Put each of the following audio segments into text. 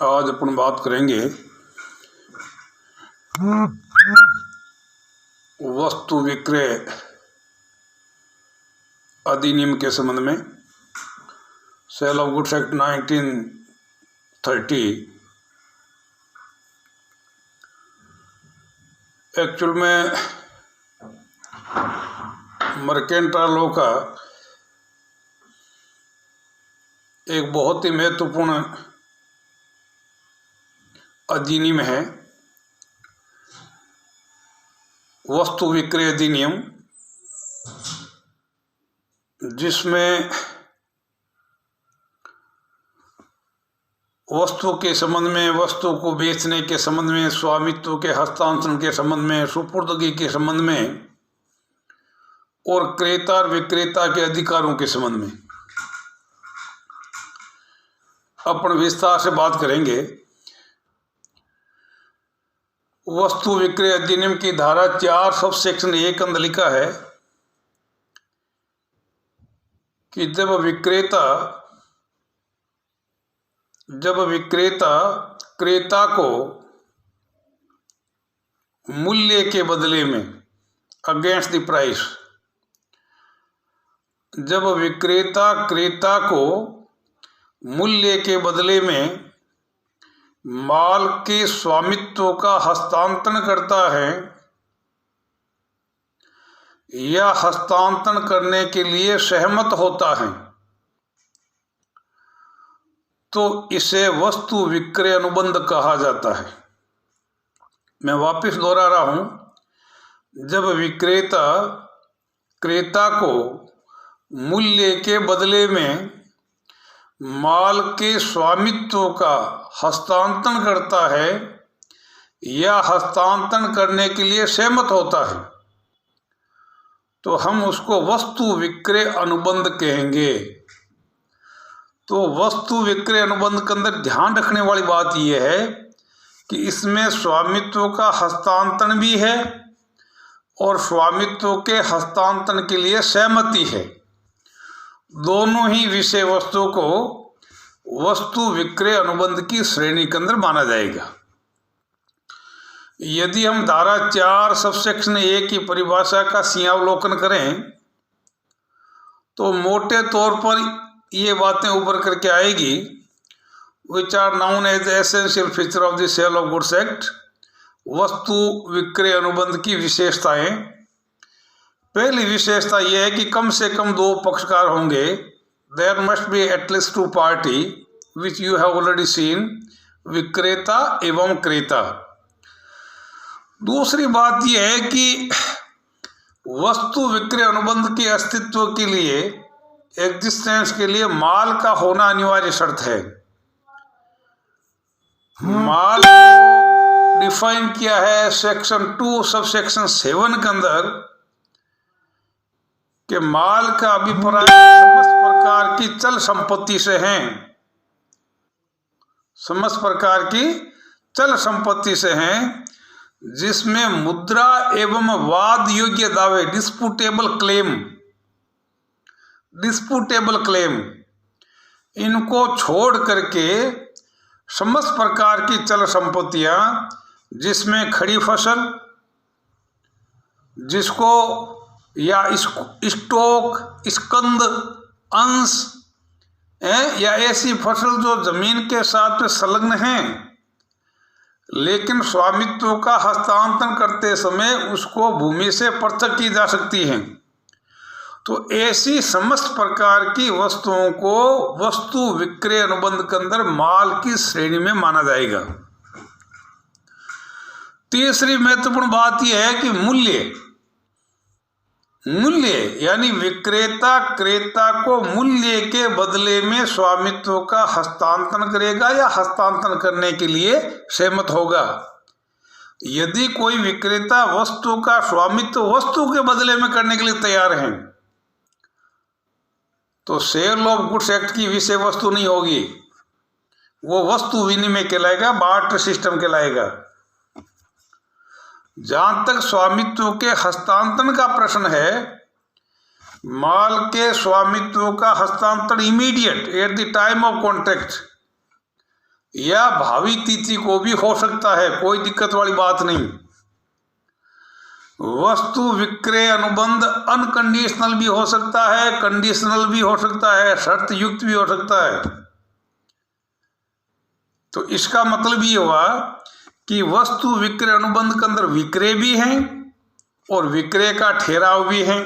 आज अपन बात करेंगे वस्तु विक्रय अधिनियम के संबंध में। Sale of goods act 1930 actual में मर्केंटाइल लॉ का एक बहुत ही महत्वपूर्ण अधिनियम है, वस्तु विक्रय अधिनियम, जिसमें वस्तु के संबंध में, वस्तु को बेचने के संबंध में, स्वामित्व के हस्तांतरण के संबंध में, सुपुर्दगी के संबंध में और क्रेता और विक्रेता के अधिकारों के संबंध में अपन विस्तार से बात करेंगे। वस्तु विक्रय अधिनियम की धारा 4 सब सेक्शन 1 अंदर लिखा है कि जब विक्रेता क्रेता को मूल्य के बदले में, अगेंस्ट द प्राइस, जब विक्रेता क्रेता को मूल्य के बदले में माल के स्वामित्व का हस्तांतरण करता है या हस्तांतरण करने के लिए सहमत होता है, तो इसे वस्तु विक्रय अनुबंध कहा जाता है। मैं वापस दोहरा रहा हूं, जब विक्रेता क्रेता को मूल्य के बदले में माल के स्वामित्व का हस्तांतरण करता है या हस्तांतरण करने के लिए सहमत होता है, तो हम उसको वस्तु विक्रय अनुबंध कहेंगे। तो वस्तु विक्रय अनुबंध के अंदर ध्यान रखने वाली बात यह है कि इसमें स्वामित्व का हस्तांतरण भी है और स्वामित्व के हस्तांतरण के लिए सहमति है। दोनों ही विषय वस्तु को वस्तु विक्रय अनुबंध की श्रेणी के अंदर माना जाएगा। यदि हम धारा 4 सबसेक्शन 1 की परिभाषा का सिंहावलोकन करें तो मोटे तौर पर ये बातें उभर करके आएगी, which are known as essential feature of the sale of goods act. वस्तु विक्रय अनुबंध की विशेषताएं। पहली विशेषता यह है कि कम से कम 2 पक्षकार होंगे। There must be at least 2 party which you have already seen, विक्रेता एवं क्रेता। दूसरी बात यह है कि वस्तु विक्रय अनुबंध के अस्तित्व के लिए, एग्जिस्टेंस के लिए माल का होना अनिवार्य शर्त है। माल डिफाइन किया है सेक्शन 2 सब सेक्शन 7 के अंदर कि माल का अभिप्राय समस्त प्रकार की चल संपत्ति से है, समस्त प्रकार की चल संपत्ति से हैं, जिसमें मुद्रा एवं वाद योग्य दावे, डिस्पुटेबल क्लेम, इनको छोड़ करके समस्त प्रकार की चल संपत्तियां, जिसमें खड़ी फसल, जिसको या स्टॉक, स्कंद, अंश या ऐसी फसल जो जमीन के साथ संलग्न हैं लेकिन स्वामित्व का हस्तांतरण करते समय उसको भूमि से पृथक की जा सकती हैं, तो ऐसी समस्त प्रकार की वस्तुओं को वस्तु विक्रय अनुबंध के अंदर माल की श्रेणी में माना जाएगा। तीसरी महत्वपूर्ण बात यह है कि मूल्य यानी विक्रेता क्रेता को मूल्य के बदले में स्वामित्व का हस्तांतरण करेगा या हस्तांतरण करने के लिए सहमत होगा। यदि कोई विक्रेता वस्तु का स्वामित्व वस्तु के बदले में करने के लिए तैयार है तो सेल ऑफ गुड्स एक्ट की विषय वस्तु नहीं होगी, वो वस्तु विनिमय कहलाएगा, बार्टर सिस्टम कहलाएगा। जहां तक स्वामित्व के हस्तांतरण का प्रश्न है, माल के स्वामित्व का हस्तांतरण immediate at the time of contract, या भावी तिथि को भी हो सकता है, कोई दिक्कत वाली बात नहीं। वस्तु विक्रय अनुबंध अनकंडीशनल भी हो सकता है, कंडीशनल भी हो सकता है, शर्त युक्त भी हो सकता है। तो इसका मतलब ये हुआ कि वस्तु विक्रय अनुबंध के अंदर विक्रय भी है और विक्रय का ठहराव भी है।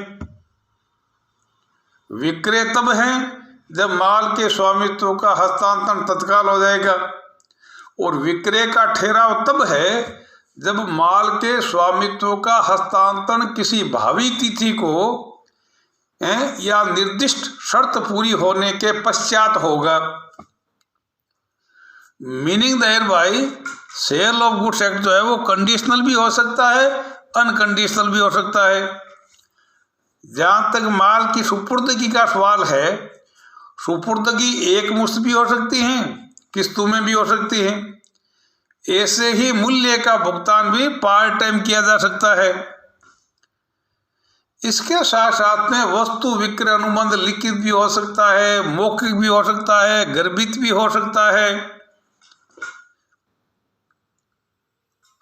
विक्रय तब है जब माल के स्वामित्व का हस्तांतरण तत्काल हो जाएगा, और विक्रय का ठहराव तब है जब माल के स्वामित्व का हस्तांतरण किसी भावी तिथि को या निर्दिष्ट शर्त पूरी होने के पश्चात होगा। Meaning that by sale of goods act जो है वो कंडीशनल भी हो सकता है, अनकंडीशनल भी हो सकता है। जहाँ तक माल की सुपुर्दगी का सवाल है, सुपुर्दगी एक मुश्त भी हो सकती है, किस्तों में भी हो सकती है। ऐसे ही मूल्य का भुगतान भी पार्ट टाइम किया जा सकता है। इसके साथ साथ में वस्तु विक्रय अनुबंध लिखित भी हो सकता है, मौखिक भी हो सकता है, गर्भित भी हो सकता है।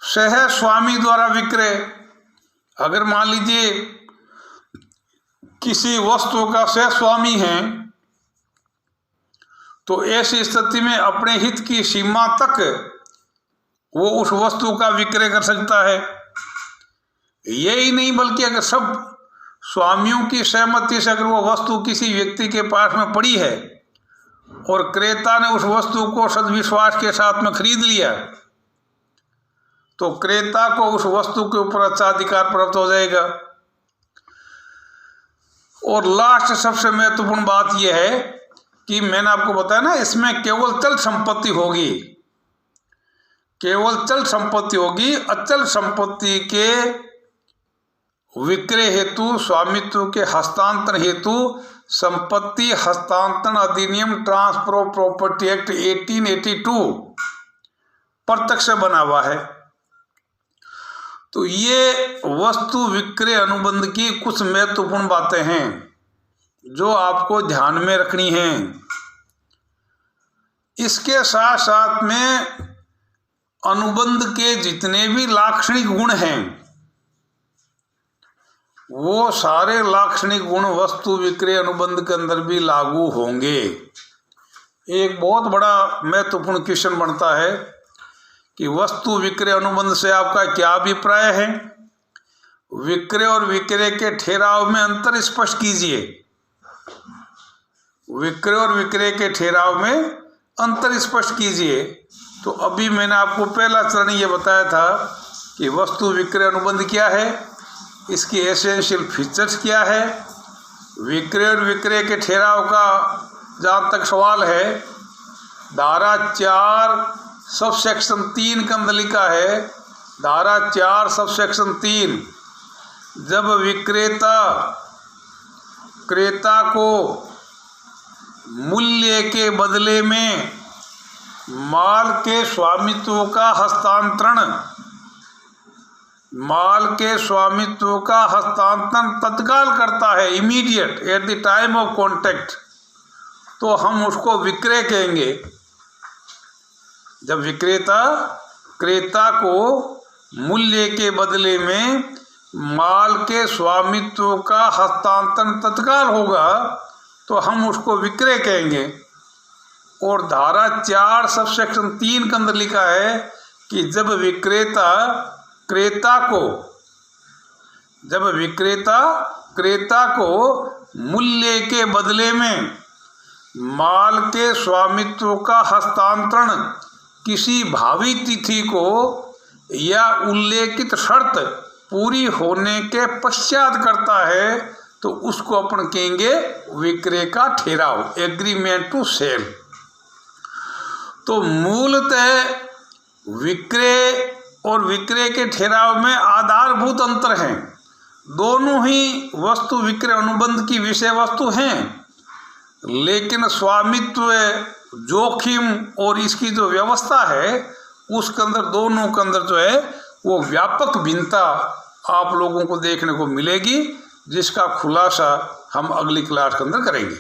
सह स्वामी द्वारा विक्रय, अगर मान लीजिए किसी वस्तु का सह स्वामी है तो ऐसी स्थिति में अपने हित की सीमा तक वो उस वस्तु का विक्रय कर सकता है। यही नहीं बल्कि अगर सब स्वामियों की सहमति से अगर वो वस्तु किसी व्यक्ति के पास में पड़ी है और क्रेता ने उस वस्तु को सद्विश्वास के साथ में खरीद लिया तो क्रेता को उस वस्तु के ऊपर अच्छा अधिकार प्राप्त हो जाएगा। और लास्ट सबसे महत्वपूर्ण बात यह है कि मैंने आपको बताया ना, इसमें केवल चल संपत्ति होगी, केवल चल संपत्ति होगी। अचल संपत्ति के विक्रय हेतु, स्वामित्व के हस्तांतरण हेतु संपत्ति हस्तांतरण अधिनियम ट्रांसफर ऑफ प्रॉपर्टी एक्ट 1882 प्रत्यक्ष बना हुआ है। तो ये वस्तु विक्रय अनुबंध की कुछ महत्वपूर्ण बातें हैं जो आपको ध्यान में रखनी हैं। इसके साथ साथ में अनुबंध के जितने भी लाक्षणिक गुण हैं वो सारे लाक्षणिक गुण वस्तु विक्रय अनुबंध के अंदर भी लागू होंगे। एक बहुत बड़ा महत्वपूर्ण क्वेश्चन बनता है कि वस्तु विक्रय अनुबंध से आपका क्या अभिप्राय है। विक्रय और विक्रय के ठहराव में अंतर स्पष्ट कीजिए। विक्रय और विक्रय के ठहराव में अंतर स्पष्ट कीजिए। तो अभी मैंने आपको पहला चरण ये बताया था कि वस्तु विक्रय अनुबंध क्या है, इसकी एसेंशियल फीचर्स क्या है। विक्रय और विक्रय के ठहराव का जहाँ तक सवाल है, धारा 4 सब सेक्शन 3 के अंदर लिखा है, धारा 4 सब सेक्शन 3, जब विक्रेता क्रेता को मूल्य के बदले में माल के स्वामित्व का हस्तांतरण, माल के स्वामित्व का हस्तांतरण तत्काल करता है, immediate at the time of contact, तो हम उसको विक्रय कहेंगे। जब विक्रेता क्रेता को मूल्य के बदले में माल के स्वामित्व का हस्तांतरण तत्काल होगा तो हम उसको विक्रय कहेंगे। और धारा 4 सब सेक्शन 3 के अंदर लिखा है कि जब विक्रेता क्रेता को मूल्य के बदले में माल के स्वामित्व का हस्तांतरण किसी भावी तिथि को या उल्लेखित शर्त पूरी होने के पश्चात करता है तो उसको अपन कहेंगे विक्रय का ठहराव, एग्रीमेंट टू सेल। तो मूलतः विक्रय और विक्रय के ठहराव में आधारभूत अंतर हैं। दोनों ही वस्तु विक्रय अनुबंध की विषय वस्तु हैं, लेकिन स्वामित्व, जोखिम और इसकी जो व्यवस्था है उसके अंदर, दोनों के अंदर जो है वो व्यापक भिन्नता आप लोगों को देखने को मिलेगी, जिसका खुलासा हम अगली क्लास के अंदर करेंगे।